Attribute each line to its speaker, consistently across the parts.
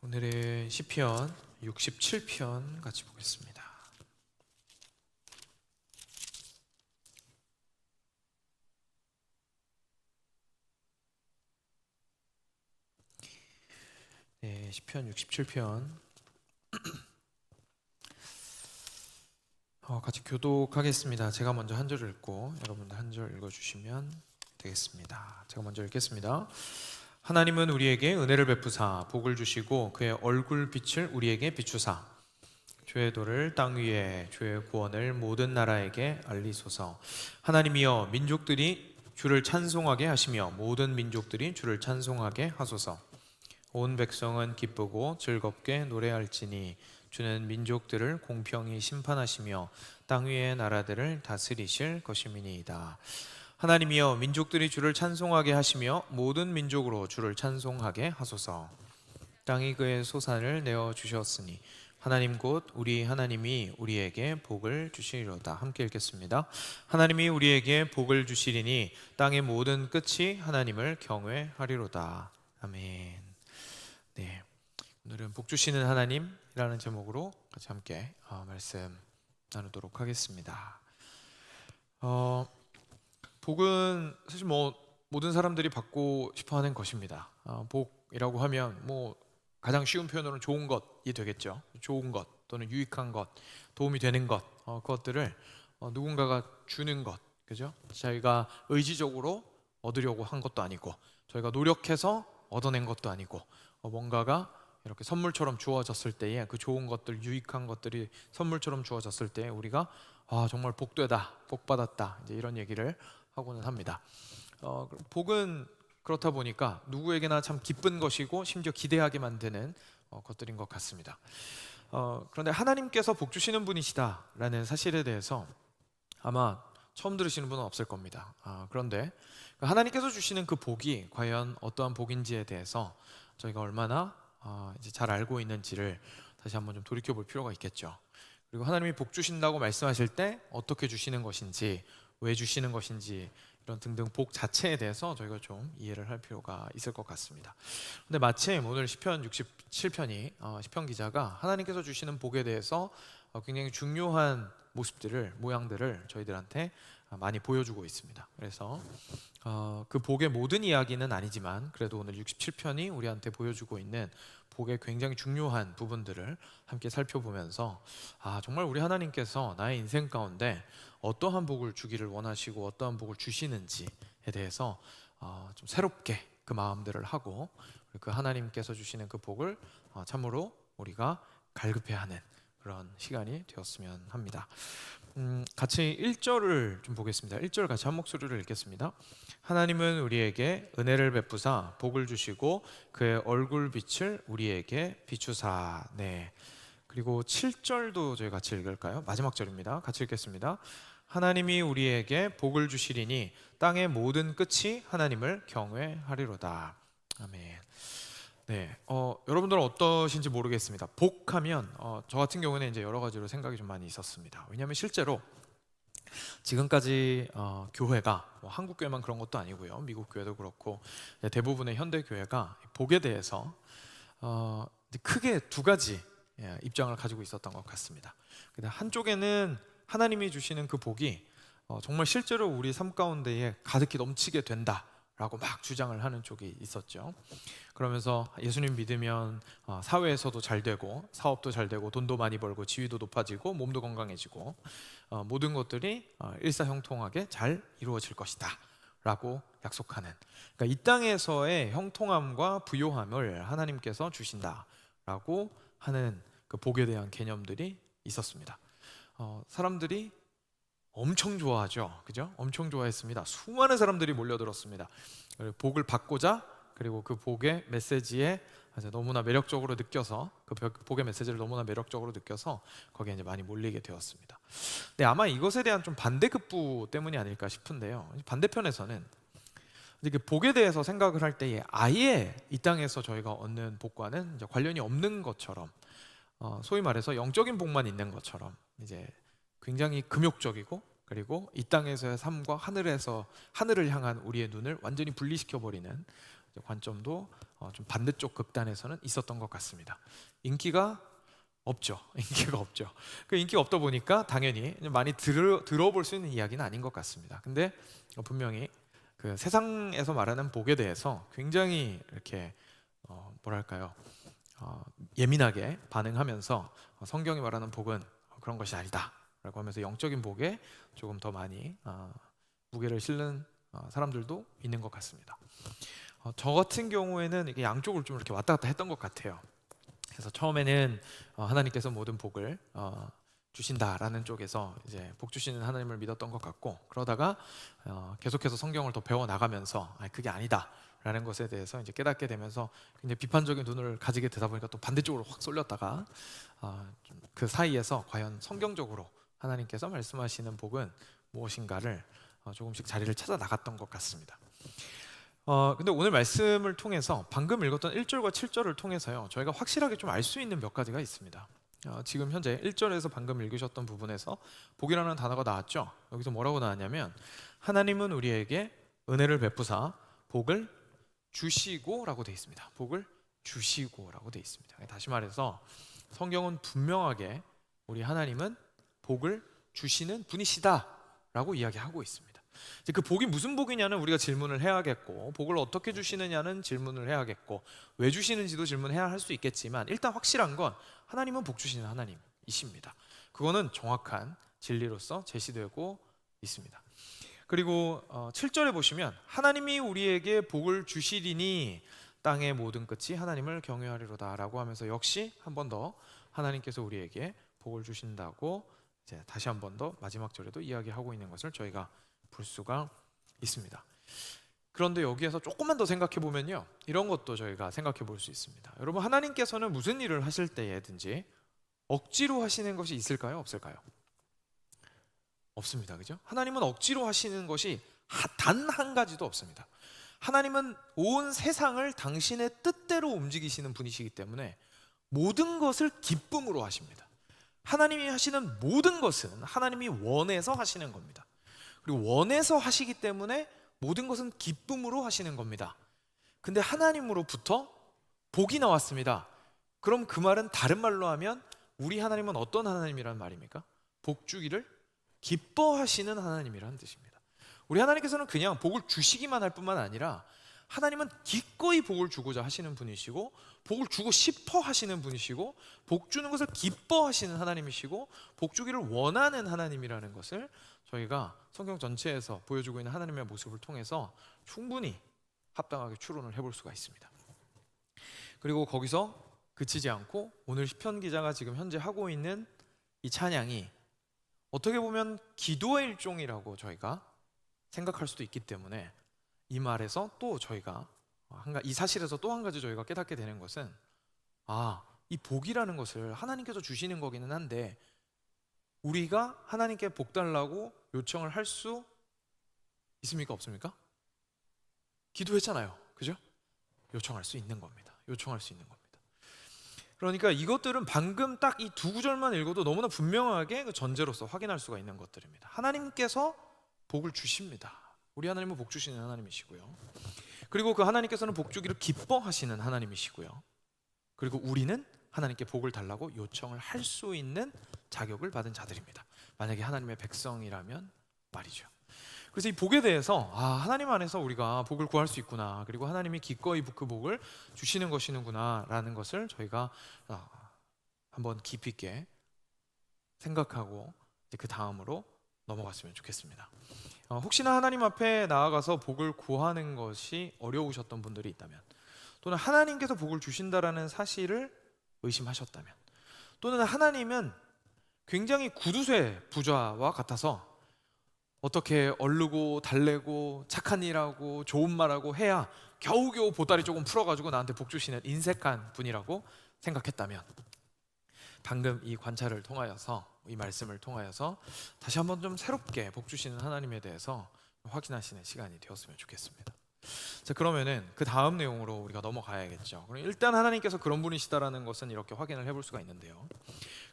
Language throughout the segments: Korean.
Speaker 1: 오늘의 시편 67편 같이 보겠습니다. 네, 시편 67편 같이 교독하겠습니다. 제가 먼저 한 절 읽고 여러분들 한 절 읽어주시면 되겠습니다. 제가 먼저 읽겠습니다. 하나님은 우리에게 은혜를 베푸사 복을 주시고 그의 얼굴 빛을 우리에게 비추사 주의 도를 땅 위에 주의 구원을 모든 나라에게 알리소서. 하나님이여 민족들이 주를 찬송하게 하시며 모든 민족들이 주를 찬송하게 하소서. 온 백성은 기쁘고 즐겁게 노래할지니 주는 민족들을 공평히 심판하시며 땅 위의 나라들을 다스리실 것임이니이다. 하나님이여 민족들이 주를 찬송하게 하시며 모든 민족으로 주를 찬송하게 하소서. 땅이 그의 소산을 내어 주셨으니 하나님 곧 우리 하나님이 우리에게 복을 주시리로다. 함께 읽겠습니다. 하나님이 우리에게 복을 주시리니 땅의 모든 끝이 하나님을 경외하리로다. 아멘. 네, 오늘은 복 주시는 하나님이라는 제목으로 같이 함께 말씀 나누도록 하겠습니다. 복은 사실 모든 사람들이 받고 싶어하는 것입니다. 복이라고 하면 가장 쉬운 표현으로는 좋은 것이 되겠죠. 좋은 것 또는 유익한 것, 도움이 되는 것, 그것들을 누군가가 주는 것, 그죠? 저희가 의지적으로 얻으려고 한 것도 아니고, 저희가 노력해서 얻어낸 것도 아니고, 뭔가가 이렇게 선물처럼 주어졌을 때에 그 좋은 것들, 유익한 것들이 선물처럼 주어졌을 때 우리가 정말 복되다, 복받았다, 이제 이런 얘기를 하고는 합니다. 복은 그렇다 보니까 누구에게나 참 기쁜 것이고 심지어 기대하게 만드는 것들인 것 같습니다. 그런데 하나님께서 복 주시는 분이시다라는 사실에 대해서 아마 처음 들으시는 분은 없을 겁니다. 그런데 하나님께서 주시는 그 복이 과연 어떠한 복인지에 대해서 저희가 얼마나 이제 잘 알고 있는지를 다시 한번 좀 돌이켜 볼 필요가 있겠죠. 그리고 하나님이 복 주신다고 말씀하실 때 어떻게 주시는 것인지, 왜 주시는 것인지, 이런 등등 복 자체에 대해서 저희가 좀 이해를 할 필요가 있을 것 같습니다. 근데 마침 오늘 시편 67편이 시편 기자가 하나님께서 주시는 복에 대해서 굉장히 중요한 모양들을 저희들한테 많이 보여주고 있습니다. 그래서 그 복의 모든 이야기는 아니지만 그래도 오늘 67편이 우리한테 보여주고 있는 복의 굉장히 중요한 부분들을 함께 살펴보면서 정말 우리 하나님께서 나의 인생 가운데 어떠한 복을 주기를 원하시고 어떠한 복을 주시는지에 대해서 좀 새롭게 그 마음들을 하고 그 하나님께서 주시는 그 복을 참으로 우리가 갈급해하는 그런 시간이 되었으면 합니다. 같이 1절을 좀 보겠습니다. 1절 같이 한 목소리로 읽겠습니다. 하나님은 우리에게 은혜를 베푸사 복을 주시고 그의 얼굴 빛을 우리에게 비추사. 네. 그리고 7절도 저희 같이 읽을까요? 마지막 절입니다. 같이 읽겠습니다. 하나님이 우리에게 복을 주시리니 땅의 모든 끝이 하나님을 경외하리로다. 아멘. 네, 여러분들은 어떠신지 모르겠습니다. 복하면 저 같은 경우는 이제 여러 가지로 생각이 좀 많이 있었습니다. 왜냐하면 실제로 지금까지 교회가 한국 교회만 그런 것도 아니고요, 미국 교회도 그렇고 대부분의 현대 교회가 복에 대해서 크게 두 가지 입장을 가지고 있었던 것 같습니다. 한쪽에는 하나님이 주시는 그 복이 정말 실제로 우리 삶 가운데에 가득히 넘치게 된다라고 막 주장을 하는 쪽이 있었죠. 그러면서 예수님 믿으면 사회에서도 잘 되고 사업도 잘 되고 돈도 많이 벌고 지위도 높아지고 몸도 건강해지고 모든 것들이 일사형통하게 잘 이루어질 것이다 라고 약속하는, 그러니까 이 땅에서의 형통함과 부요함을 하나님께서 주신다라고 하는 그 복에 대한 개념들이 있었습니다. 사람들이 엄청 좋아하죠, 그죠? 엄청 좋아했습니다. 수많은 사람들이 몰려들었습니다. 복을 받고자, 그리고 그 복의 메시지에 너무나 매력적으로 느껴서, 그 복의 메시지를 너무나 매력적으로 느껴서 거기에 이제 많이 몰리게 되었습니다. 근데 아마 이것에 대한 좀 반대급부 때문이 아닐까 싶은데요. 반대편에서는 이제 그 복에 대해서 생각을 할 때에 아예 이 땅에서 저희가 얻는 복과는 이제 관련이 없는 것처럼, 소위 말해서 영적인 복만 있는 것처럼 이제 굉장히 금욕적이고, 그리고 이 땅에서의 삶과 하늘을 향한 우리의 눈을 완전히 분리시켜 버리는 관점도 좀 반대쪽 극단에서는 있었던 것 같습니다. 인기가 없죠. 인기가 없죠. 그 인기가 없다 보니까 당연히 많이 들어볼 수 있는 이야기는 아닌 것 같습니다. 근데 분명히 그 세상에서 말하는 복에 대해서 굉장히 이렇게 뭐랄까요, 예민하게 반응하면서 성경이 말하는 복은 그런 것이 아니다라고 하면서 영적인 복에 조금 더 많이 무게를 실는 사람들도 있는 것 같습니다. 저 같은 경우에는 이게 양쪽을 좀 이렇게 왔다 갔다 했던 것 같아요. 그래서 처음에는 하나님께서 모든 복을 주신다라는 쪽에서 이제 복 주시는 하나님을 믿었던 것 같고, 그러다가 계속해서 성경을 더 배워 나가면서 그게 아니다라는 것에 대해서 이제 깨닫게 되면서 굉장히 비판적인 눈을 가지게 되다 보니까 또 반대쪽으로 확 쏠렸다가 그 사이에서 과연 성경적으로 하나님께서 말씀하시는 복은 무엇인가를 조금씩 자리를 찾아 나갔던 것 같습니다. 근데 오늘 말씀을 통해서 방금 읽었던 1절과 7절을 통해서요, 저희가 확실하게 좀 알 수 있는 몇 가지가 있습니다. 지금 현재 1절에서 방금 읽으셨던 부분에서 복이라는 단어가 나왔죠. 여기서 뭐라고 나왔냐면 하나님은 우리에게 은혜를 베푸사 복을 주시고 라고 되어 있습니다. 복을 주시고 라고 되어 있습니다. 다시 말해서 성경은 분명하게 우리 하나님은 복을 주시는 분이시다 라고 이야기하고 있습니다. 이제 그 복이 무슨 복이냐는 우리가 질문을 해야겠고, 복을 어떻게 주시느냐는 질문을 해야겠고, 왜 주시는지도 질문해야 할 수 있겠지만, 일단 확실한 건 하나님은 복 주시는 하나님이십니다. 그거는 정확한 진리로서 제시되고 있습니다. 그리고 7절에 보시면 하나님이 우리에게 복을 주시리니 땅의 모든 끝이 하나님을 경외하리로다 라고 하면서 역시 한 번 더 하나님께서 우리에게 복을 주신다고 이제 다시 한 번 더 마지막 절에도 이야기하고 있는 것을 저희가 볼 수가 있습니다. 그런데 여기에서 조금만 더 생각해 보면요, 이런 것도 저희가 생각해 볼 수 있습니다. 여러분, 하나님께서는 무슨 일을 하실 때에든지 억지로 하시는 것이 있을까요? 없을까요? 없습니다. 그죠? 하나님은 억지로 하시는 것이 단 한 가지도 없습니다. 하나님은 온 세상을 당신의 뜻대로 움직이시는 분이시기 때문에 모든 것을 기쁨으로 하십니다. 하나님이 하시는 모든 것은 하나님이 원해서 하시는 겁니다. 그리고 원해서 하시기 때문에 모든 것은 기쁨으로 하시는 겁니다. 근데 하나님으로부터 복이 나왔습니다. 그럼 그 말은 다른 말로 하면 우리 하나님은 어떤 하나님이라는 말입니까? 복 주기를 기뻐하시는 하나님이라는 뜻입니다. 우리 하나님께서는 그냥 복을 주시기만 할 뿐만 아니라 하나님은 기꺼이 복을 주고자 하시는 분이시고, 복을 주고 싶어 하시는 분이시고, 복 주는 것을 기뻐하시는 하나님이시고, 복 주기를 원하는 하나님이라는 것을 저희가 성경 전체에서 보여주고 있는 하나님의 모습을 통해서 충분히 합당하게 추론을 해볼 수가 있습니다. 그리고 거기서 그치지 않고 오늘 시편 기자가 지금 현재 하고 있는 이 찬양이 어떻게 보면 기도의 일종이라고 저희가 생각할 수도 있기 때문에, 이 말에서 또 저희가 이 사실에서 또 한 가지 저희가 깨닫게 되는 것은, 이 복이라는 것을 하나님께서 주시는 거기는 한데 우리가 하나님께 복 달라고 요청을 할 수 있습니까? 없습니까? 기도했잖아요. 그죠? 요청할 수 있는 겁니다. 요청할 수 있는 겁니다. 그러니까 이것들은 방금 딱 이 두 구절만 읽어도 너무나 분명하게 그 전제로서 확인할 수가 있는 것들입니다. 하나님께서 복을 주십니다. 우리 하나님은 복 주시는 하나님이시고요. 그리고 그 하나님께서는 복 주기를 기뻐하시는 하나님이시고요. 그리고 우리는 하나님께 복을 달라고 요청을 할 수 있는 자격을 받은 자들입니다. 만약에 하나님의 백성이라면 말이죠. 그래서 이 복에 대해서 하나님 안에서 우리가 복을 구할 수 있구나, 그리고 하나님이 기꺼이 그 복을 주시는 것이구나 라는 것을 저희가 한번 깊이 있게 생각하고 그 다음으로 넘어갔으면 좋겠습니다. 혹시나 하나님 앞에 나아가서 복을 구하는 것이 어려우셨던 분들이 있다면, 또는 하나님께서 복을 주신다라는 사실을 의심하셨다면, 또는 하나님은 굉장히 구두쇠 부자와 같아서 어떻게 얼르고 달래고 착한 일하고 좋은 말하고 해야 겨우겨우 보따리 조금 풀어가지고 나한테 복 주시는 인색한 분이라고 생각했다면, 방금 이 관찰을 통하여서, 이 말씀을 통하여서 다시 한번 좀 새롭게 복 주시는 하나님에 대해서 확인하시는 시간이 되었으면 좋겠습니다. 자, 그러면은 그 다음 내용으로 우리가 넘어가야겠죠. 그럼 일단 하나님께서 그런 분이시다라는 것은 이렇게 확인을 해볼 수가 있는데요.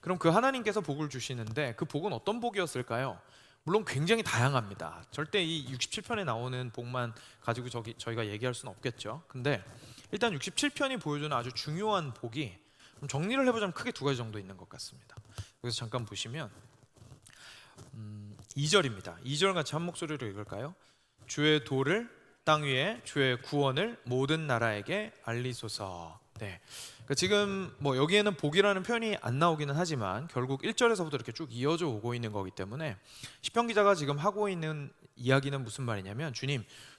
Speaker 1: 그럼 그 하나님께서 복을 주시는데 그 복은 어떤 복이었을까요? 물론 굉장히 다양합니다. 절대 이 67편에 나오는 복만 가지고 저희가 얘기할 수는 없겠죠. 근데 일단 67편이 보여주는 아주 중요한 복이, 좀 정리를 해보자면 크게 두 가지 정도 있는 것 같습니다. 여기서 잠깐 보시면 2절입니다. 2절 같이 한 목소리로 읽을까요? 주의 도를 땅 위에, 주의 구원을 모든 나라에게 알리소서. 네. 그러니까 지금 뭐 여기에는 복이라는 표현이 안 나오기는 하지만 결국 1절에서부터 이렇게 쭉 이어져 오고 있는 거기 때문에 시편 기자가 지금 하고 있는 이야기는 무슨 말이냐면,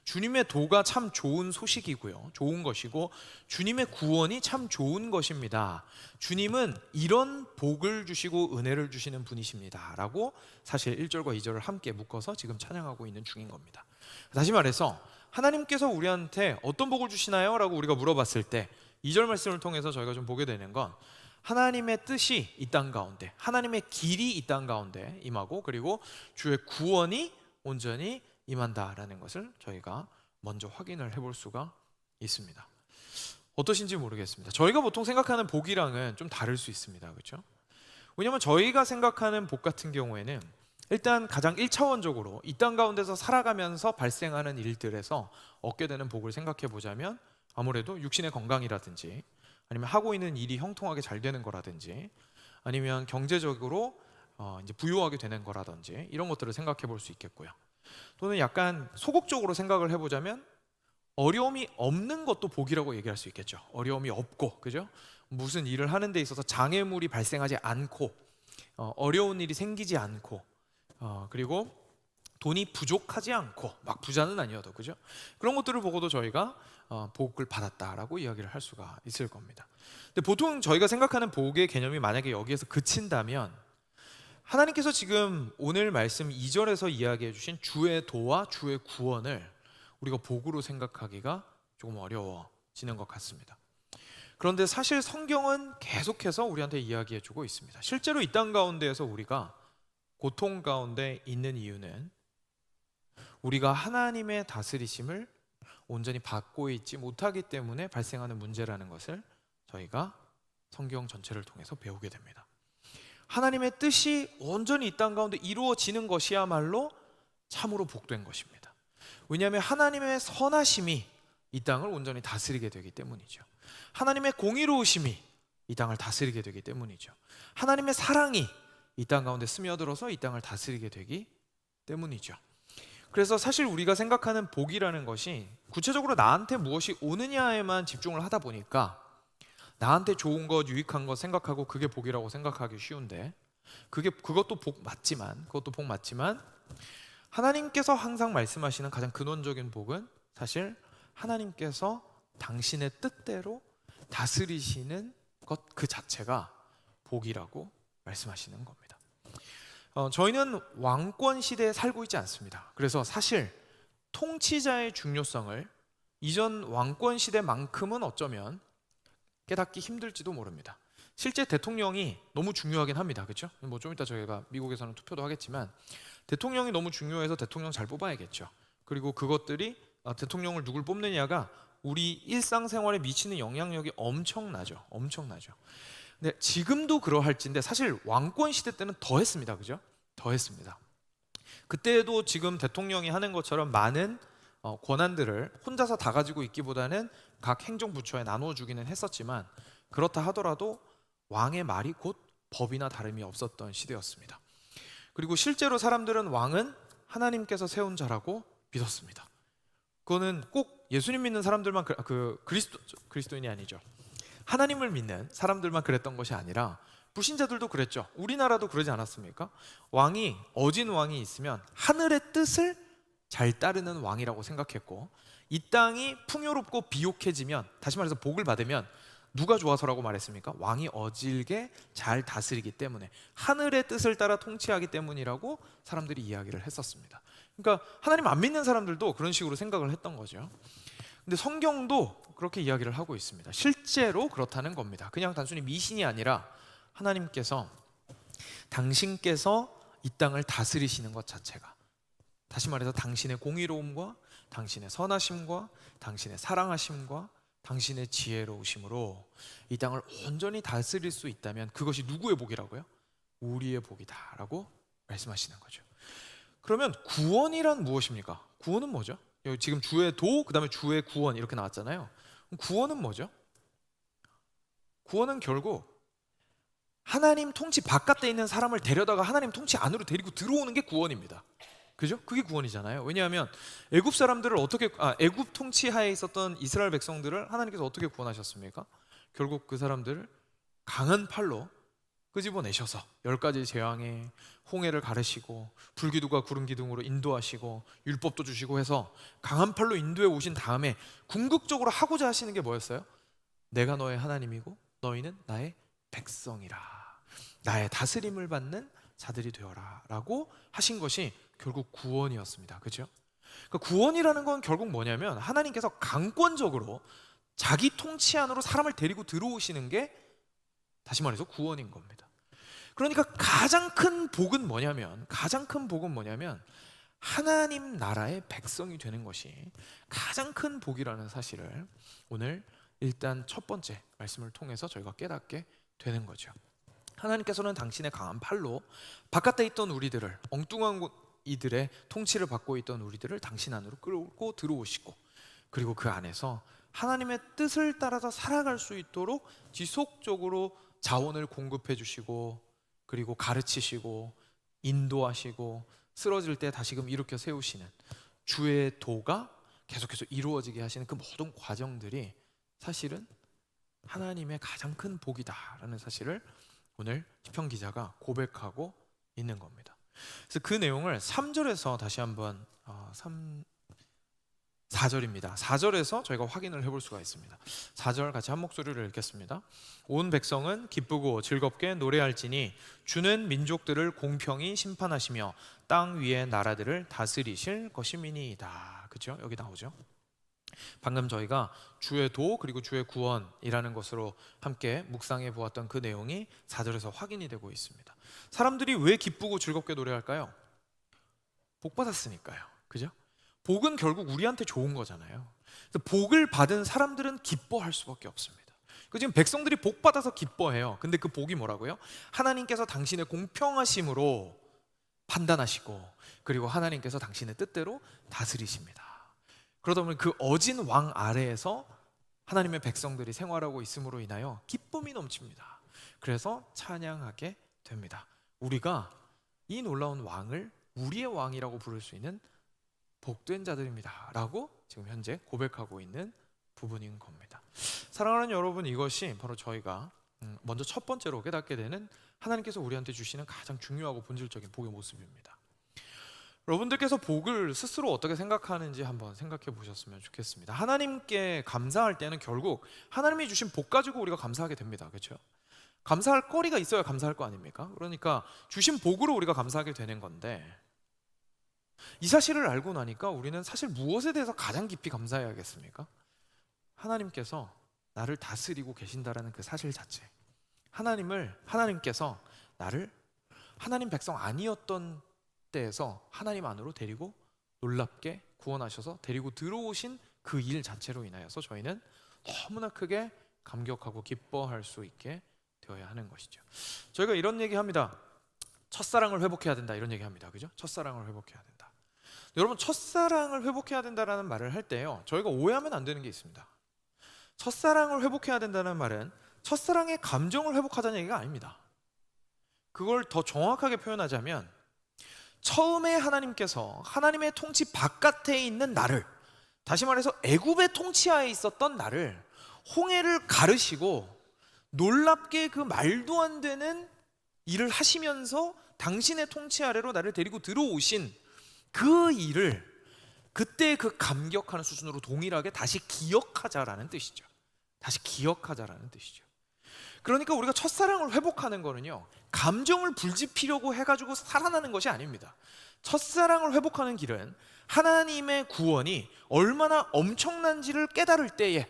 Speaker 1: 주님의 도가 참 좋은 소식이고요, 좋은 것이고 주님의 구원이 참 좋은 것입니다. 주님은 이런 복을 주시고 은혜를 주시는 분이십니다 라고 사실 1절과 2절을 함께 묶어서 지금 찬양하고 있는 중인 겁니다. 다시 말해서 하나님께서 우리한테 어떤 복을 주시나요? 라고 우리가 물어봤을 때 2절 말씀을 통해서 저희가 좀 보게 되는 건, 하나님의 뜻이 이 땅 가운데, 하나님의 길이 이 땅 가운데 임하고, 그리고 주의 구원이 온전히 임한다라는 것을 저희가 먼저 확인을 해볼 수가 있습니다. 어떠신지 모르겠습니다. 저희가 보통 생각하는 복이랑은 좀 다를 수 있습니다. 그렇죠? 왜냐하면 저희가 생각하는 복 같은 경우에는 일단 가장 1차원적으로 이 땅 가운데서 살아가면서 발생하는 일들에서 얻게 되는 복을 생각해 보자면, 아무래도 육신의 건강이라든지, 아니면 하고 있는 일이 형통하게 잘 되는 거라든지, 아니면 경제적으로 이제 부유하게 되는 거라든지, 이런 것들을 생각해 볼 수 있겠고요. 또는 약간 소극적으로 생각을 해보자면 어려움이 없는 것도 복이라고 얘기할 수 있겠죠. 어려움이 없고, 그죠? 무슨 일을 하는 데 있어서 장애물이 발생하지 않고, 어려운 일이 생기지 않고, 그리고 돈이 부족하지 않고, 막 부자는 아니어도, 그죠? 그런 것들을 보고도 저희가 복을 받았다라고 이야기를 할 수가 있을 겁니다. 근데 보통 저희가 생각하는 복의 개념이 만약에 여기에서 그친다면, 하나님께서 지금 오늘 말씀 2절에서 이야기해 주신 주의 도와 주의 구원을 우리가 복으로 생각하기가 조금 어려워지는 것 같습니다. 그런데 사실 성경은 계속해서 우리한테 이야기해 주고 있습니다. 실제로 이 땅 가운데에서 우리가 고통 가운데 있는 이유는 우리가 하나님의 다스리심을 온전히 받고 있지 못하기 때문에 발생하는 문제라는 것을 저희가 성경 전체를 통해서 배우게 됩니다. 하나님의 뜻이 온전히 이 땅 가운데 이루어지는 것이야말로 참으로 복된 것입니다. 왜냐하면 하나님의 선하심이 이 땅을 온전히 다스리게 되기 때문이죠. 하나님의 공의로우심이 이 땅을 다스리게 되기 때문이죠. 하나님의 사랑이 이 땅 가운데 스며들어서 이 땅을 다스리게 되기 때문이죠. 그래서 사실 우리가 생각하는 복이라는 것이 구체적으로 나한테 무엇이 오느냐에만 집중을 하다 보니까 나한테 좋은 것, 유익한 것 생각하고 그게 복이라고 생각하기 쉬운데, 그것도 복 맞지만 하나님께서 항상 말씀하시는 가장 근원적인 복은 사실 하나님께서 당신의 뜻대로 다스리시는 것 그 자체가 복이라고 말씀하시는 겁니다. 저희는 왕권 시대에 살고 있지 않습니다. 그래서 사실 통치자의 중요성을 이전 왕권 시대만큼은 어쩌면 깨닫기 힘들지도 모릅니다. 실제 대통령이 너무 중요하긴 합니다. 그렇죠? 뭐 좀 이따 저희가 미국에서는 투표도 하겠지만 대통령이 너무 중요해서 대통령 잘 뽑아야겠죠. 그리고 그것들이 대통령을 누굴 뽑느냐가 우리 일상생활에 미치는 영향력이 엄청나죠. 근데 지금도 그러할진데 사실 왕권 시대 때는 더 했습니다. 그죠? 더 했습니다. 그때도 지금 대통령이 하는 것처럼 많은 권한들을 혼자서 다 가지고 있기보다는 각 행정부처에 나눠주기는 했었지만, 그렇다 하더라도 왕의 말이 곧 법이나 다름이 없었던 시대였습니다. 그리고 실제로 사람들은 왕은 하나님께서 세운 자라고 믿었습니다. 그거는 꼭 예수님 믿는 사람들만 그리스도인이 아니죠. 하나님을 믿는 사람들만 그랬던 것이 아니라 불신자들도 그랬죠. 우리나라도 그러지 않았습니까? 어진 왕이 있으면 하늘의 뜻을 잘 따르는 왕이라고 생각했고, 이 땅이 풍요롭고 비옥해지면, 다시 말해서 복을 받으면 누가 좋아서라고 말했습니까? 왕이 어질게 잘 다스리기 때문에, 하늘의 뜻을 따라 통치하기 때문이라고 사람들이 이야기를 했었습니다. 그러니까 하나님 안 믿는 사람들도 그런 식으로 생각을 했던 거죠. 근데 성경도 그렇게 이야기를 하고 있습니다. 실제로 그렇다는 겁니다. 그냥 단순히 미신이 아니라 당신께서 이 땅을 다스리시는 것 자체가, 다시 말해서 당신의 공의로움과 당신의 선하심과 당신의 사랑하심과 당신의 지혜로우심으로 이 땅을 온전히 다스릴 수 있다면 그것이 누구의 복이라고요? 우리의 복이다라고 말씀하시는 거죠. 그러면 구원이란 무엇입니까? 구원은 뭐죠? 여기 지금 주의 도, 그 다음에 주의 구원 이렇게 나왔잖아요. 그럼 구원은 뭐죠? 구원은 결국 하나님 통치 바깥에 있는 사람을 데려다가 하나님 통치 안으로 데리고 들어오는 게 구원입니다. 그죠? 그게 구원이잖아요. 왜냐하면 애굽 사람들을 애굽 통치하에 있었던 이스라엘 백성들을 하나님께서 어떻게 구원하셨습니까? 결국 그 사람들을 강한 팔로 끄집어내셔서 10가지 재앙에 홍해를 가르시고 불기둥과 구름기둥으로 인도하시고 율법도 주시고 해서 강한 팔로 인도해 오신 다음에 궁극적으로 하고자 하시는 게 뭐였어요? 내가 너의 하나님이고 너희는 나의 백성이라, 나의 다스림을 받는 자들이 되어라 라고 하신 것이 결국 구원이었습니다. 그죠? 그러니까 구원이라는 건 결국 뭐냐면 하나님께서 강권적으로 자기 통치 안으로 사람을 데리고 들어오시는 게 다시 말해서 구원인 겁니다. 그러니까 가장 큰 복은 뭐냐면 하나님 나라의 백성이 되는 것이 가장 큰 복이라는 사실을 오늘 일단 첫 번째 말씀을 통해서 저희가 깨닫게 되는 거죠. 하나님께서는 당신의 강한 팔로 바깥에 있던 우리들을, 엉뚱한 이들의 통치를 받고 있던 우리들을 당신 안으로 끌고 들어오시고, 그리고 그 안에서 하나님의 뜻을 따라서 살아갈 수 있도록 지속적으로 자원을 공급해 주시고, 그리고 가르치시고 인도하시고 쓰러질 때 다시금 일으켜 세우시는 주의 도가 계속해서 이루어지게 하시는 그 모든 과정들이 사실은 하나님의 가장 큰 복이다라는 사실을 오늘 시편 기자가 고백하고 있는 겁니다. 그래서 그 내용을 3절에서 다시 한번 4절입니다. 4절에서 저희가 확인을 해볼 수가 있습니다. 4절 같이 한 목소리를 읽겠습니다. 온 백성은 기쁘고 즐겁게 노래할지니 주는 민족들을 공평히 심판하시며 땅 위의 나라들을 다스리실 것임이니이다. 그렇죠? 여기 나오죠. 방금 저희가 주의 도 그리고 주의 구원이라는 것으로 함께 묵상해 보았던 그 내용이 4절에서 확인이 되고 있습니다. 사람들이 왜 기쁘고 즐겁게 노래할까요? 복 받았으니까요. 그죠? 복은 결국 우리한테 좋은 거잖아요. 복을 받은 사람들은 기뻐할 수밖에 없습니다. 지금 백성들이 복 받아서 기뻐해요. 근데 그 복이 뭐라고요? 하나님께서 당신의 공평하심으로 판단하시고, 그리고 하나님께서 당신의 뜻대로 다스리십니다. 그러다 보면 그 어진 왕 아래에서 하나님의 백성들이 생활하고 있음으로 인하여 기쁨이 넘칩니다. 그래서 찬양하게 됩니다. 우리가 이 놀라운 왕을 우리의 왕이라고 부를 수 있는 복된 자들입니다 라고 지금 현재 고백하고 있는 부분인 겁니다. 사랑하는 여러분, 이것이 바로 저희가 먼저 첫 번째로 깨닫게 되는 하나님께서 우리한테 주시는 가장 중요하고 본질적인 복의 모습입니다. 여러분들께서 복을 스스로 어떻게 생각하는지 한번 생각해 보셨으면 좋겠습니다. 하나님께 감사할 때는 결국 하나님이 주신 복 가지고 우리가 감사하게 됩니다. 그렇죠? 감사할 거리가 있어야 감사할 거 아닙니까? 그러니까 주신 복으로 우리가 감사하게 되는 건데, 이 사실을 알고 나니까 우리는 사실 무엇에 대해서 가장 깊이 감사해야겠습니까? 하나님께서 나를 다스리고 계신다라는 그 사실 자체, 하나님께서 나를 하나님 백성 아니었던 때에서 하나님 안으로 데리고 놀랍게 구원하셔서 데리고 들어오신 그 일 자체로 인하여서 저희는 너무나 크게 감격하고 기뻐할 수 있게 되어야 하는 것이죠. 저희가 이런 얘기합니다. 첫사랑을 회복해야 된다, 이런 얘기합니다. 그죠? 첫사랑을 회복해야 된다. 여러분, 첫사랑을 회복해야 된다라는 말을 할 때요, 저희가 오해하면 안 되는 게 있습니다. 첫사랑을 회복해야 된다는 말은 첫사랑의 감정을 회복하자는 얘기가 아닙니다. 그걸 더 정확하게 표현하자면, 처음에 하나님께서 하나님의 통치 바깥에 있는 나를, 다시 말해서 애굽의 통치하에 있었던 나를 홍해를 가르시고 놀랍게 그 말도 안 되는 일을 하시면서 당신의 통치 아래로 나를 데리고 들어오신 그 일을 그때 그 감격하는 수준으로 동일하게 다시 기억하자라는 뜻이죠. 다시 기억하자라는 뜻이죠. 그러니까 우리가 첫사랑을 회복하는 거는요, 감정을 불지피려고 해가지고 살아나는 것이 아닙니다. 첫사랑을 회복하는 길은 하나님의 구원이 얼마나 엄청난지를 깨달을 때에,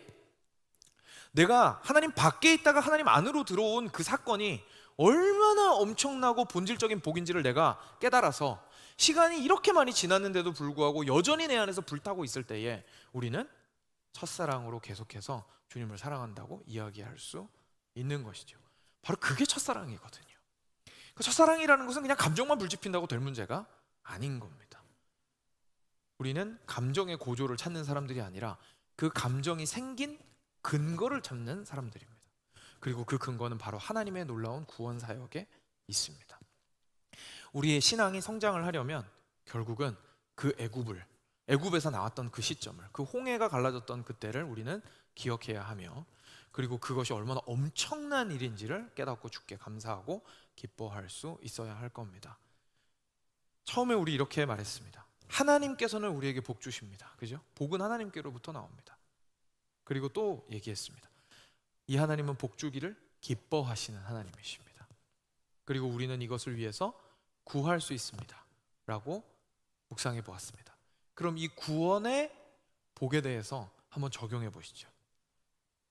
Speaker 1: 내가 하나님 밖에 있다가 하나님 안으로 들어온 그 사건이 얼마나 엄청나고 본질적인 복인지를 내가 깨달아서 시간이 이렇게 많이 지났는데도 불구하고 여전히 내 안에서 불타고 있을 때에 우리는 첫사랑으로 계속해서 주님을 사랑한다고 이야기할 수 있는 것이죠. 바로 그게 첫사랑이거든요. 첫사랑이라는 것은 그냥 감정만 불지핀다고 될 문제가 아닌 겁니다. 우리는 감정의 고조를 찾는 사람들이 아니라 그 감정이 생긴 근거를 찾는 사람들입니다. 그리고 그 근거는 바로 하나님의 놀라운 구원 사역에 있습니다. 우리의 신앙이 성장을 하려면 결국은 그 애굽에서 나왔던 그 시점을, 그 홍해가 갈라졌던 그때를 우리는 기억해야 하며, 그리고 그것이 얼마나 엄청난 일인지를 깨닫고 주께 감사하고 기뻐할 수 있어야 할 겁니다. 처음에 우리 이렇게 말했습니다. 하나님께서는 우리에게 복 주십니다. 그죠? 복은 하나님께로부터 나옵니다. 그리고 또 얘기했습니다. 이 하나님은 복 주기를 기뻐하시는 하나님이십니다. 그리고 우리는 이것을 위해서 구할 수 있습니다 라고 묵상해 보았습니다. 그럼 이 구원의 복에 대해서 한번 적용해 보시죠.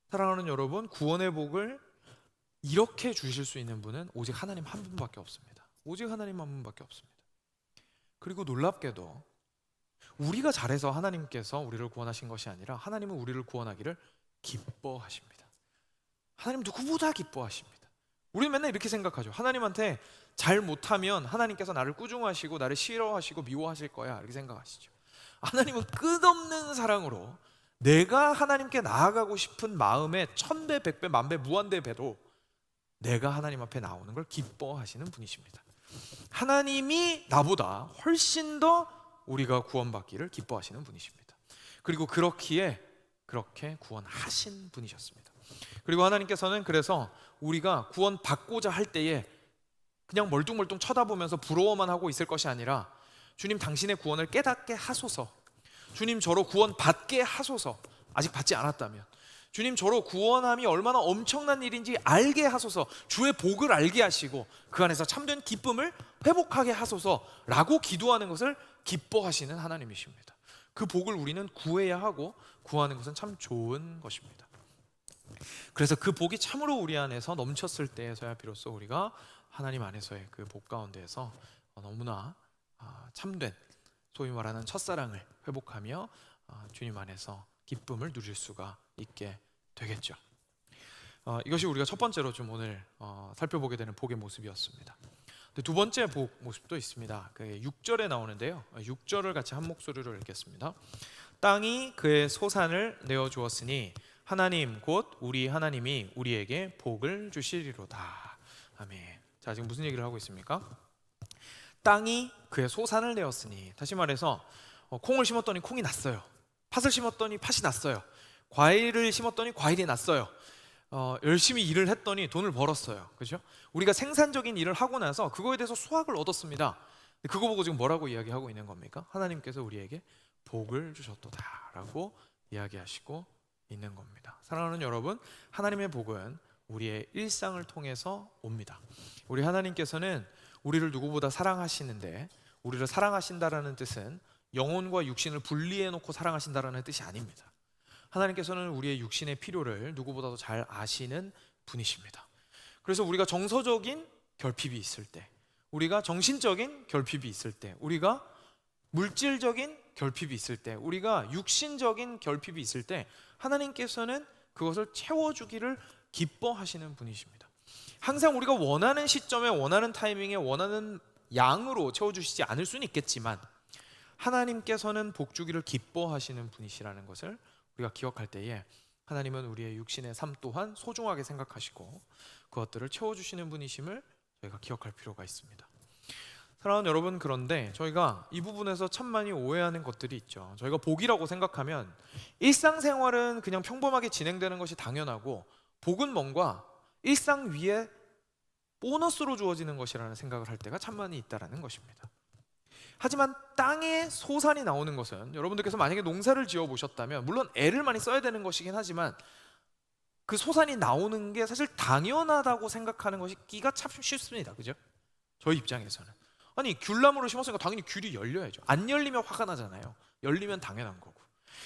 Speaker 1: 사랑하는 여러분, 구원의 복을 이렇게 주실 수 있는 분은 오직 하나님 한 분밖에 없습니다. 오직 하나님 한 분밖에 없습니다. 그리고 놀랍게도 우리가 잘해서 하나님께서 우리를 구원하신 것이 아니라 하나님은 우리를 구원하기를 기뻐하십니다. 하나님 누구보다 기뻐하십니다. 우리는 맨날 이렇게 생각하죠. 하나님한테 잘 못하면 하나님께서 나를 꾸중하시고 나를 싫어하시고 미워하실 거야, 이렇게 생각하시죠. 하나님은 끝없는 사랑으로 내가 하나님께 나아가고 싶은 마음에 1000배, 100배, 만배, 무한대 배도 내가 하나님 앞에 나오는 걸 기뻐하시는 분이십니다. 하나님이 나보다 훨씬 더 우리가 구원받기를 기뻐하시는 분이십니다. 그리고 그렇게 구원하신 분이셨습니다. 그리고 하나님께서는 그래서 우리가 구원받고자 할 때에 그냥 멀뚱멀뚱 쳐다보면서 부러워만 하고 있을 것이 아니라, 주님 당신의 구원을 깨닫게 하소서, 주님 저로 구원받게 하소서, 아직 받지 않았다면 주님 저로 구원함이 얼마나 엄청난 일인지 알게 하소서, 주의 복을 알게 하시고 그 안에서 참된 기쁨을 회복하게 하소서라고 기도하는 것을 기뻐하시는 하나님이십니다. 그 복을 우리는 구해야 하고 구하는 것은 참 좋은 것입니다. 그래서 그 복이 참으로 우리 안에서 넘쳤을 때에서야 비로소 우리가 하나님 안에서의 그 복 가운데에서 너무나 참된, 소위 말하는 첫사랑을 회복하며 주님 안에서 기쁨을 누릴 수가 있게 되겠죠. 이것이 우리가 첫 번째로 좀 오늘 살펴보게 되는 복의 모습이었습니다. 두 번째 복 모습도 있습니다. 그 6절에 나오는데요, 6절을 같이 한 목소리로 읽겠습니다. 땅이 그의 소산을 내어 주었으니 하나님 곧 우리 하나님이 우리에게 복을 주시리로다. 아멘. 자, 지금 무슨 얘기를 하고 있습니까? 땅이 그의 소산을 내었으니, 다시 말해서 콩을 심었더니 콩이 났어요. 팥을 심었더니 팥이 났어요. 과일을 심었더니 과일이 났어요. 열심히 일을 했더니 돈을 벌었어요. 그렇죠? 우리가 생산적인 일을 하고 나서 그거에 대해서 수확을 얻었습니다. 그거 보고 지금 뭐라고 이야기하고 있는 겁니까? 하나님께서 우리에게 복을 주셨도다라고 이야기하시고 있는 겁니다. 사랑하는 여러분, 하나님의 복은 우리의 일상을 통해서 옵니다. 우리 하나님께서는 우리를 누구보다 사랑하시는데, 우리를 사랑하신다라는 뜻은 영혼과 육신을 분리해 놓고 사랑하신다라는 뜻이 아닙니다. 하나님께서는 우리의 육신의 필요를 누구보다도 잘 아시는 분이십니다. 그래서 우리가 정서적인 결핍이 있을 때, 우리가 정신적인 결핍이 있을 때, 우리가 물질적인 결핍이 있을 때, 우리가 육신적인 결핍이 있을 때 하나님께서는 그것을 채워주기를 기뻐하시는 분이십니다. 항상 우리가 원하는 시점에, 원하는 타이밍에, 원하는 양으로 채워주시지 않을 수는 있겠지만 하나님께서는 복 주기를 기뻐하시는 분이시라는 것을 우리가 기억할 때에 하나님은 우리의 육신의 삶 또한 소중하게 생각하시고 그것들을 채워주시는 분이심을 저희가 기억할 필요가 있습니다. 사랑하는 여러분, 그런데 저희가 이 부분에서 참 많이 오해하는 것들이 있죠. 저희가 복이라고 생각하면 일상생활은 그냥 평범하게 진행되는 것이 당연하고, 복은 뭔가 일상 위에 보너스로 주어지는 것이라는 생각을 할 때가 참 많이 있다라는 것입니다. 하지만 땅에 소산이 나오는 것은, 여러분들께서 만약에 농사를 지어 보셨다면 물론 애를 많이 써야 되는 것이긴 하지만 그 소산이 나오는 게 사실 당연하다고 생각하는 것이 끼가 참 쉽습니다. 그죠? 저희 입장에서는. 아니, 귤나무를 심었으니까 당연히 귤이 열려야죠. 안 열리면 화가 나잖아요. 열리면 당연한 거고.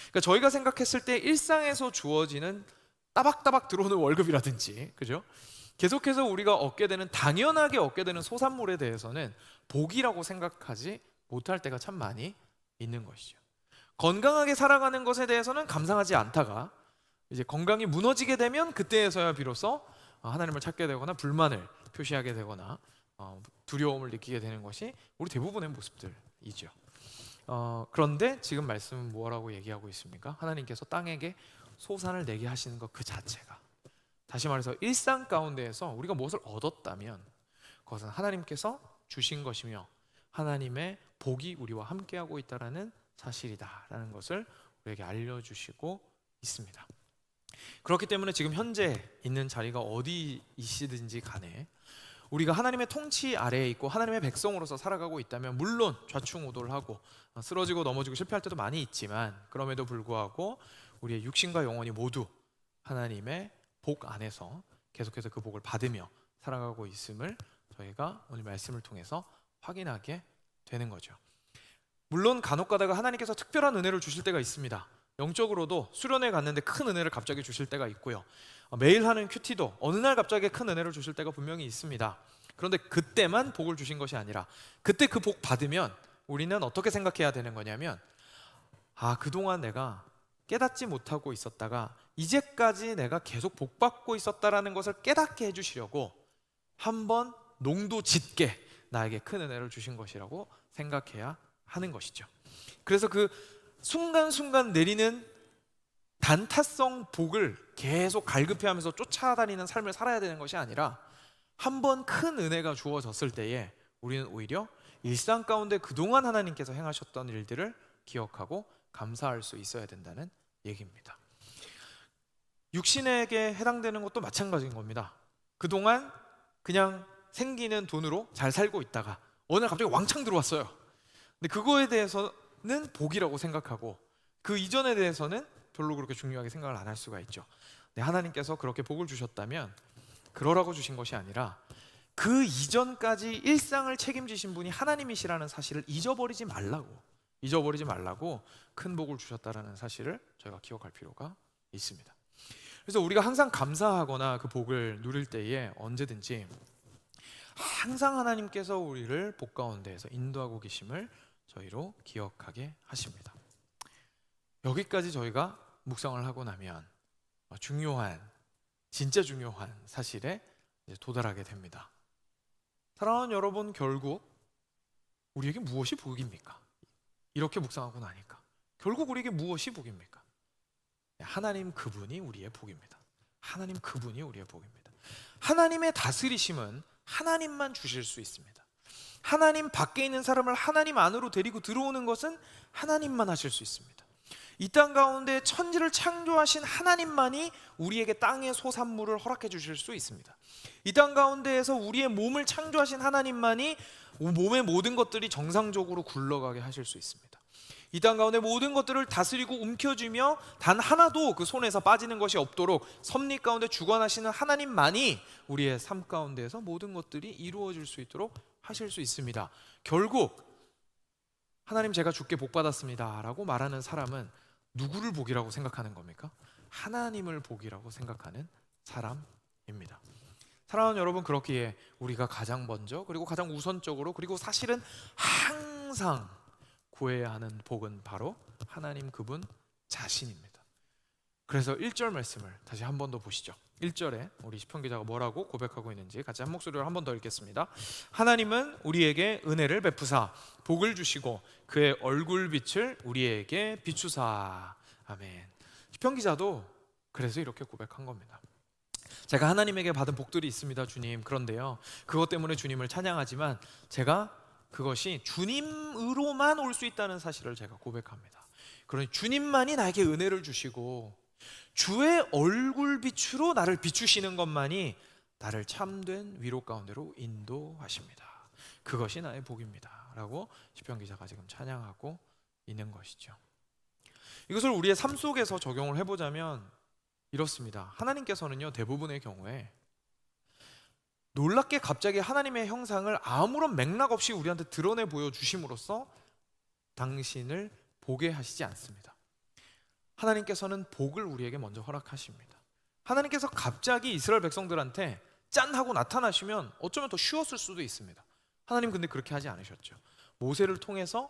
Speaker 1: 그러니까 저희가 생각했을 때 일상에서 주어지는 따박따박 들어오는 월급이라든지, 그죠? 계속해서 우리가 얻게 되는, 당연하게 얻게 되는 소산물에 대해서는 복이라고 생각하지 못할 때가 참 많이 있는 것이죠. 건강하게 살아가는 것에 대해서는 감사하지 않다가 이제 건강이 무너지게 되면 그때에서야 비로소 하나님을 찾게 되거나 불만을 표시하게 되거나 두려움을 느끼게 되는 것이 우리 대부분의 모습들인 이죠. 그런데 지금 말씀은 뭐라고 얘기하고 있습니까? 하나님께서 땅에게 소산을 내게 하시는 것 그 자체가, 다시 말해서 일상 가운데에서 우리가 무엇을 얻었다면 그것은 하나님께서 주신 것이며 하나님의 복이 우리와 함께하고 있다는 사실이다라는 것을 우리에게 알려주시고 있습니다. 그렇기 때문에 지금 현재 있는 자리가 어디이시든지 간에 우리가 하나님의 통치 아래에 있고 하나님의 백성으로서 살아가고 있다면, 물론 좌충우돌을 하고 쓰러지고 넘어지고 실패할 때도 많이 있지만 그럼에도 불구하고 우리의 육신과 영혼이 모두 하나님의 복 안에서 계속해서 그 복을 받으며 살아가고 있음을 저희가 오늘 말씀을 통해서 확인하게 되는 거죠. 물론 간혹 가다가 하나님께서 특별한 은혜를 주실 때가 있습니다. 영적으로도 수련회 갔는데 큰 은혜를 갑자기 주실 때가 있고요, 매일 하는 큐티도 어느 날 갑자기 큰 은혜를 주실 때가 분명히 있습니다. 그런데 그때만 복을 주신 것이 아니라 그때 그 복 받으면 우리는 어떻게 생각해야 되는 거냐면, 그동안 내가 깨닫지 못하고 있었다가 이제까지 내가 계속 복 받고 있었다라는 것을 깨닫게 해주시려고 한번 농도 짙게 나에게 큰 은혜를 주신 것이라고 생각해야 하는 것이죠. 그래서 그 순간순간 내리는 단타성 복을 계속 갈급해하면서 쫓아다니는 삶을 살아야 되는 것이 아니라, 한번 큰 은혜가 주어졌을 때에 우리는 오히려 일상 가운데 그동안 하나님께서 행하셨던 일들을 기억하고 감사할 수 있어야 된다는 얘기입니다. 육신에게 해당되는 것도 마찬가지인 겁니다. 그동안 그냥 생기는 돈으로 잘 살고 있다가 어느 날 갑자기 왕창 들어왔어요. 근데 그거에 대해서는 복이라고 생각하고 그 이전에 대해서는 별로 그렇게 중요하게 생각을 안 할 수가 있죠. 근데 하나님께서 그렇게 복을 주셨다면 그러라고 주신 것이 아니라 그 이전까지 일상을 책임지신 분이 하나님이시라는 사실을 잊어버리지 말라고 큰 복을 주셨다라는 사실을 저희가 기억할 필요가 있습니다. 그래서 우리가 항상 감사하거나 그 복을 누릴 때에 언제든지 항상 하나님께서 우리를 복 가운데에서 인도하고 계심을 저희로 기억하게 하십니다. 여기까지 저희가 묵상을 하고 나면 진짜 중요한 사실에 도달하게 됩니다. 사랑하는 여러분, 결국 우리에게 무엇이 복입니까? 이렇게 묵상하고 나니까 결국 우리에게 무엇이 복입니까? 하나님 그분이 우리의 복입니다. 하나님 그분이 우리의 복입니다. 하나님의 다스리심은 하나님만 주실 수 있습니다. 하나님 밖에 있는 사람을 하나님 안으로 데리고 들어오는 것은 하나님만 하실 수 있습니다. 이 땅 가운데 천지를 창조하신 하나님만이 우리에게 땅의 소산물을 허락해 주실 수 있습니다. 이 땅 가운데에서 우리의 몸을 창조하신 하나님만이 몸의 모든 것들이 정상적으로 굴러가게 하실 수 있습니다. 이 땅 가운데 모든 것들을 다스리고 움켜쥐며 단 하나도 그 손에서 빠지는 것이 없도록 섭리 가운데 주관하시는 하나님만이 우리의 삶 가운데에서 모든 것들이 이루어질 수 있도록 하실 수 있습니다. 결국 하나님 제가 주께 복 받았습니다 라고 말하는 사람은 누구를 복이라고 생각하는 겁니까? 하나님을 복이라고 생각하는 사람입니다. 사랑하는 여러분, 그렇기에 우리가 가장 먼저 그리고 가장 우선적으로 그리고 사실은 항상 구해야 하는 복은 바로 하나님 그분 자신입니다. 그래서 1절 말씀을 다시 한 번 더 보시죠. 1절에 우리 시편 기자가 뭐라고 고백하고 있는지 같이 한 목소리로 한 번 더 읽겠습니다. 하나님은 우리에게 은혜를 베푸사 복을 주시고 그의 얼굴빛을 우리에게 비추사. 아멘. 시편 기자도 그래서 이렇게 고백한 겁니다. 제가 하나님에게 받은 복들이 있습니다, 주님. 그런데요, 그것 때문에 주님을 찬양하지만 제가 그것이 주님으로만 올 수 있다는 사실을 제가 고백합니다. 그러니 주님만이 나에게 은혜를 주시고 주의 얼굴빛으로 나를 비추시는 것만이 나를 참된 위로 가운데로 인도하십니다. 그것이 나의 복입니다 라고 시편 기자가 지금 찬양하고 있는 것이죠. 이것을 우리의 삶 속에서 적용을 해보자면 이렇습니다. 하나님께서는요, 대부분의 경우에 놀랍게 갑자기 하나님의 형상을 아무런 맥락 없이 우리한테 드러내 보여주심으로써 당신을 보게 하시지 않습니다. 하나님께서는 복을 우리에게 먼저 허락하십니다. 하나님께서 갑자기 이스라엘 백성들한테 짠 하고 나타나시면 어쩌면 더 쉬웠을 수도 있습니다. 하나님 근데 그렇게 하지 않으셨죠. 모세를 통해서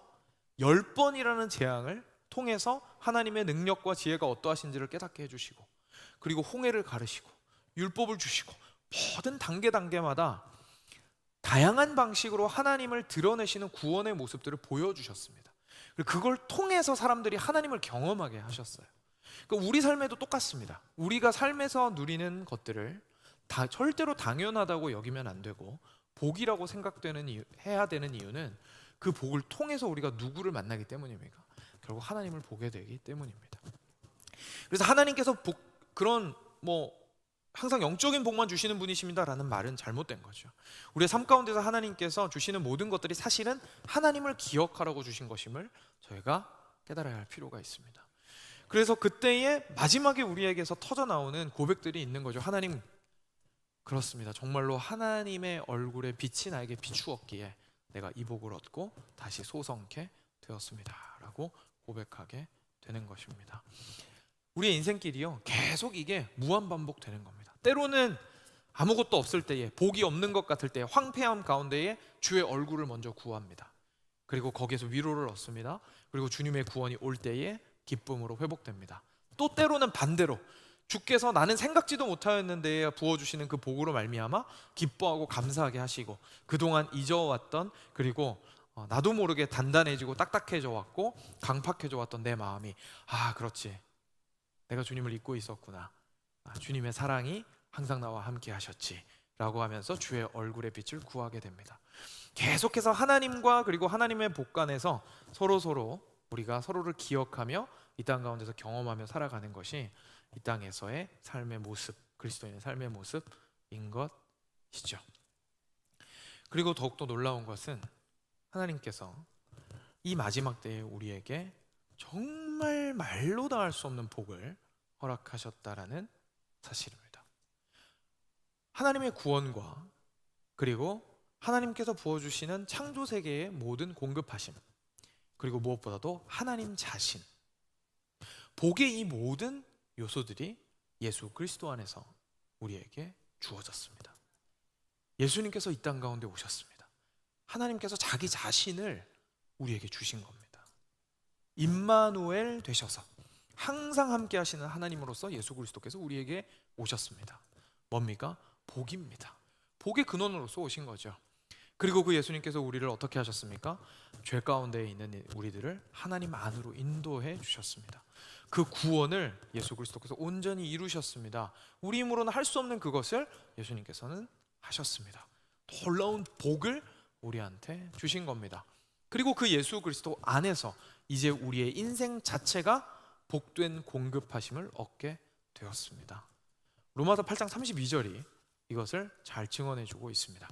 Speaker 1: 10번이라는 재앙을 통해서 하나님의 능력과 지혜가 어떠하신지를 깨닫게 해주시고, 그리고 홍해를 가르시고 율법을 주시고 모든 단계마다 다양한 방식으로 하나님을 드러내시는 구원의 모습들을 보여주셨습니다. 그리고 그걸 통해서 사람들이 하나님을 경험하게 하셨어요. 그러니까 우리 삶에도 똑같습니다. 우리가 삶에서 누리는 것들을 다 절대로 당연하다고 여기면 안 되고 복이라고 해야 되는 이유는 그 복을 통해서 우리가 누구를 만나기 때문입니까? 결국 하나님을 보게 되기 때문입니다. 그래서 하나님께서 그런 항상 영적인 복만 주시는 분이십니다라는 말은 잘못된 거죠. 우리의 삶 가운데서 하나님께서 주시는 모든 것들이 사실은 하나님을 기억하라고 주신 것임을 저희가 깨달아야 할 필요가 있습니다. 그래서 그때에 마지막에 우리에게서 터져 나오는 고백들이 있는 거죠. 하나님, 그렇습니다. 정말로 하나님의 얼굴에 빛이 나에게 비추었기에 내가 이 복을 얻고 다시 소성케 되었습니다 라고 고백하게 되는 것입니다. 우리의 인생길이요, 계속 이게 무한반복되는 겁니다. 때로는 아무것도 없을 때에, 복이 없는 것 같을 때, 황폐함 가운데에 주의 얼굴을 먼저 구합니다. 그리고 거기에서 위로를 얻습니다. 그리고 주님의 구원이 올 때에 기쁨으로 회복됩니다. 또 때로는 반대로 주께서 나는 생각지도 못하였는데 부어주시는 그 복으로 말미암아 기뻐하고 감사하게 하시고 그동안 잊어왔던, 그리고 나도 모르게 단단해지고 딱딱해져 왔고 강팍해져 왔던 내 마음이, 그렇지, 내가 주님을 잊고 있었구나, 주님의 사랑이 항상 나와 함께 하셨지 라고 하면서 주의 얼굴의 빛을 구하게 됩니다. 계속해서 하나님과 그리고 하나님의 복 안에서 서로 우리가 서로를 기억하며 이 땅 가운데서 경험하며 살아가는 것이 이 땅에서의 삶의 모습, 그리스도인의 삶의 모습인 것이죠. 그리고 더욱더 놀라운 것은 하나님께서 이 마지막 때에 우리에게 정말 말로 다 할 수 없는 복을 허락하셨다라는 사실입니다. 하나님의 구원과 그리고 하나님께서 부어주시는 창조 세계의 모든 공급하심, 그리고 무엇보다도 하나님 자신, 복의 이 모든 요소들이 예수 그리스도 안에서 우리에게 주어졌습니다. 예수님께서 이 땅 가운데 오셨습니다. 하나님께서 자기 자신을 우리에게 주신 겁니다. 임마누엘 되셔서 항상 함께 하시는 하나님으로서 예수 그리스도께서 우리에게 오셨습니다. 뭡니까? 복입니다. 복의 근원으로서 오신 거죠. 그리고 그 예수님께서 우리를 어떻게 하셨습니까? 죄 가운데 있는 우리들을 하나님 안으로 인도해 주셨습니다. 그 구원을 예수 그리스도께서 온전히 이루셨습니다. 우리 힘으로는 할 수 없는 그것을 예수님께서는 하셨습니다. 놀라운 복을 우리한테 주신 겁니다. 그리고 그 예수 그리스도 안에서 이제 우리의 인생 자체가 복된 공급하심을 얻게 되었습니다. 로마서 8장 32절이 이것을 잘 증언해 주고 있습니다.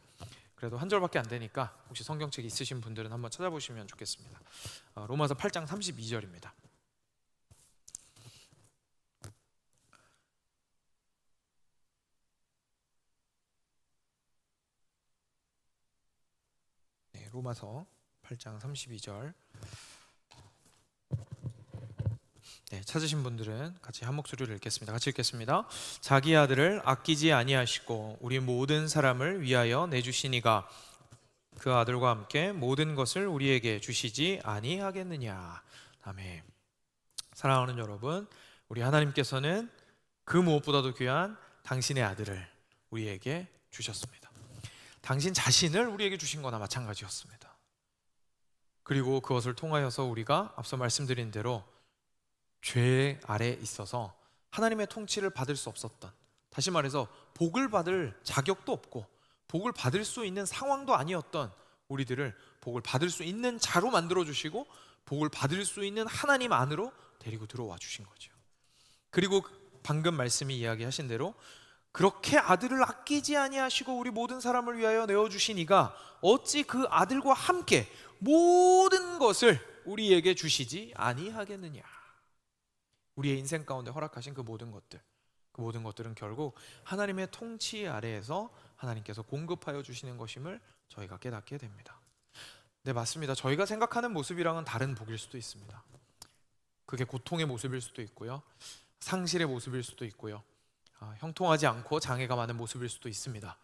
Speaker 1: 그래도 한 절밖에 안 되니까 혹시 성경책 있으신 분들은 한번 찾아보시면 좋겠습니다. 로마서 8장 32절입니다. 로마서 8장 32절. 찾으신 분들은 같이 한 목소리로 읽겠습니다. 같이 읽겠습니다. 자기 아들을 아끼지 아니하시고 우리 모든 사람을 위하여 내주시니가 그 아들과 함께 모든 것을 우리에게 주시지 아니하겠느냐. 아멘. 사랑하는 여러분, 우리 하나님께서는 그 무엇보다도 귀한 당신의 아들을 우리에게 주셨습니다. 당신 자신을 우리에게 주신 거나 마찬가지였습니다. 그리고 그것을 통하여서 우리가 앞서 말씀드린 대로 죄 아래 있어서 하나님의 통치를 받을 수 없었던, 다시 말해서 복을 받을 자격도 없고 복을 받을 수 있는 상황도 아니었던 우리들을 복을 받을 수 있는 자로 만들어 주시고 복을 받을 수 있는 하나님 안으로 데리고 들어와 주신 거죠. 그리고 방금 말씀이 이야기하신 대로 그렇게 아들을 아끼지 아니하시고 우리 모든 사람을 위하여 내어주시니가 어찌 그 아들과 함께 모든 것을 우리에게 주시지 아니하겠느냐. 우리의 인생 가운데 허락하신 그 모든 것들은 결국 하나님의 통치 아래에서 하나님께서 공급하여 주시는 것임을 저희가 깨닫게 됩니다. 네, 맞습니다. 저희가 생각하는 모습이랑은 다른 복일 수도 있습니다. 그게 고통의 모습일 수도 있고요, 상실의 모습일 수도 있고요, 형통하지 않고 장애가 많은 모습일 수도 있습니다.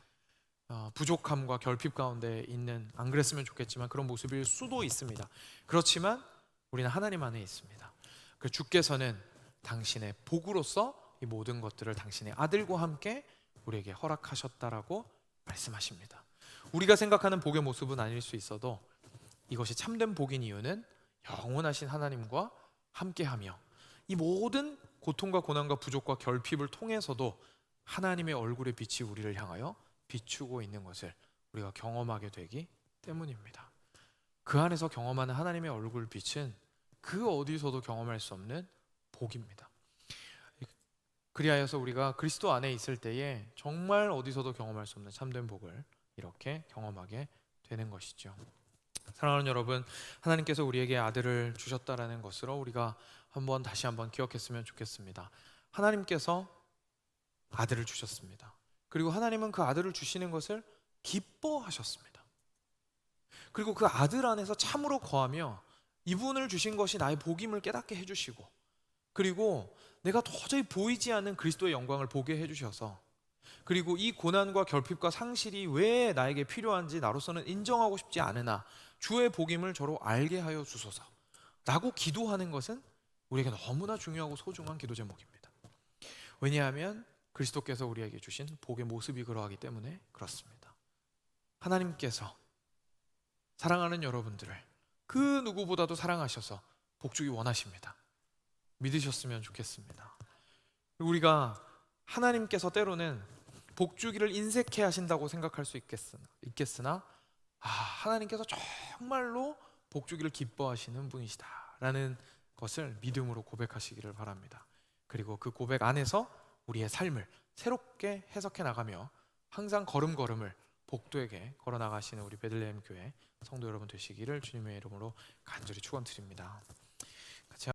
Speaker 1: 부족함과 결핍 가운데 있는, 안 그랬으면 좋겠지만 그런 모습일 수도 있습니다. 그렇지만 우리는 하나님 안에 있습니다. 그 주께서는 당신의 복으로서 이 모든 것들을 당신의 아들과 함께 우리에게 허락하셨다라고 말씀하십니다. 우리가 생각하는 복의 모습은 아닐 수 있어도 이것이 참된 복인 이유는 영원하신 하나님과 함께하며 이 모든 고통과 고난과 부족과 결핍을 통해서도 하나님의 얼굴의 빛이 우리를 향하여 비추고 있는 것을 우리가 경험하게 되기 때문입니다. 그 안에서 경험하는 하나님의 얼굴 빛은 그 어디서도 경험할 수 없는 복입니다. 그리하여서 우리가 그리스도 안에 있을 때에 정말 어디서도 경험할 수 없는 참된 복을 이렇게 경험하게 되는 것이죠. 사랑하는 여러분, 하나님께서 우리에게 아들을 주셨다라는 것으로 우리가 다시 한번 기억했으면 좋겠습니다. 하나님께서 아들을 주셨습니다. 그리고 하나님은 그 아들을 주시는 것을 기뻐하셨습니다. 그리고 그 아들 안에서 참으로 거하며 이분을 주신 것이 나의 복임을 깨닫게 해주시고, 그리고 내가 도저히 보이지 않는 그리스도의 영광을 보게 해주셔서, 그리고 이 고난과 결핍과 상실이 왜 나에게 필요한지 나로서는 인정하고 싶지 않으나 주의 복임을 저로 알게 하여 주소서 라고 기도하는 것은 우리에게 너무나 중요하고 소중한 기도 제목입니다. 왜냐하면 그리스도께서 우리에게 주신 복의 모습이 그러하기 때문에 그렇습니다. 하나님께서 사랑하는 여러분들을 그 누구보다도 사랑하셔서 복주기 원하십니다. 믿으셨으면 좋겠습니다. 우리가 하나님께서 때로는 복주기를 인색해 하신다고 생각할 수 있겠으나 하나님께서 정말로 복주기를 기뻐하시는 분이시다라는 것을 믿음으로 고백하시기를 바랍니다. 그리고 그 고백 안에서 우리의 삶을 새롭게 해석해 나가며 항상 걸음걸음을 복되게 걸어 나가시는 우리 베들레헴 교회 성도 여러분 되시기를 주님의 이름으로 간절히 축원드립니다.